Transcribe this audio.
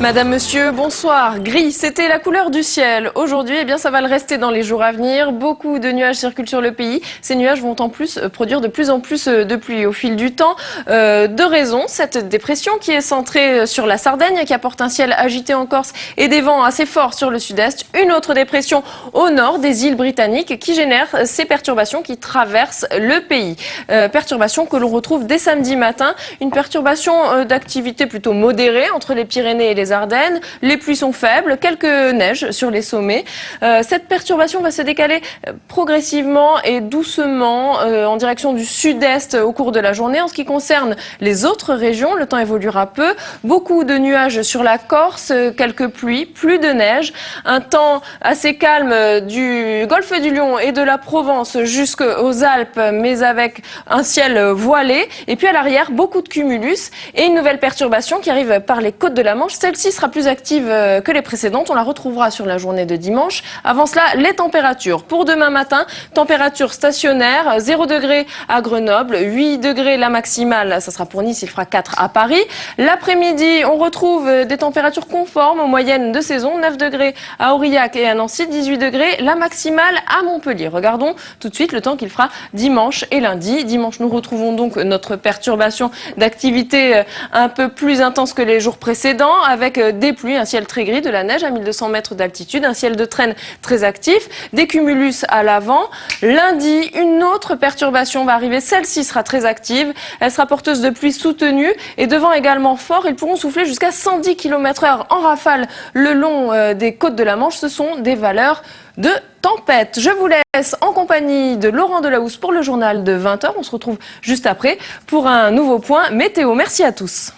Madame, monsieur, bonsoir. Gris, c'était la couleur du ciel. Aujourd'hui, ça va le rester dans les jours à venir. Beaucoup de nuages circulent sur le pays. Ces nuages vont en plus produire de plus en plus de pluie au fil du temps. Deux raisons. Cette dépression qui est centrée sur la Sardaigne, qui apporte un ciel agité en Corse et des vents assez forts sur le sud-est. Une autre dépression au nord des îles britanniques qui génère ces perturbations qui traversent le pays. Perturbations que l'on retrouve dès samedi matin. Une perturbation d'activité plutôt modérée entre les Pyrénées et les Ardennes. Les pluies sont faibles, quelques neiges sur les sommets. Cette perturbation va se décaler progressivement et doucement en direction du sud-est au cours de la journée. En ce qui concerne les autres régions, le temps évoluera peu. Beaucoup de nuages sur la Corse, quelques pluies, plus de neige. Un temps assez calme du golfe du Lion et de la Provence jusqu'aux Alpes, mais avec un ciel voilé. Et puis à l'arrière, beaucoup de cumulus et une nouvelle perturbation qui arrive par les côtes de la Manche. Celle-ci sera plus active que les précédentes. On la retrouvera sur la journée de dimanche. Avant cela, les températures. Pour demain matin, température stationnaire, 0 degré à Grenoble, 8 degrés la maximale, ça sera pour Nice, il fera 4 à Paris. L'après-midi, on retrouve des températures conformes aux moyennes de saison, 9 degrés à Aurillac et à Nancy, 18 degrés la maximale à Montpellier. Regardons tout de suite le temps qu'il fera dimanche et lundi. Dimanche, nous retrouvons donc notre perturbation d'activité un peu plus intense que les jours précédents, avec des pluies, un ciel très gris, de la neige à 1200 mètres d'altitude, un ciel de traîne très actif, des cumulus à l'avant. Lundi, une autre perturbation va arriver, celle-ci sera très active, elle sera porteuse de pluie soutenue et de vent également fort. Ils pourront souffler jusqu'à 110 km/h en rafale le long des côtes de la Manche. Ce sont des valeurs de tempête. Je vous laisse en compagnie de Laurent Delahousse pour le journal de 20 h. On se retrouve juste après pour un nouveau point météo. Merci à tous.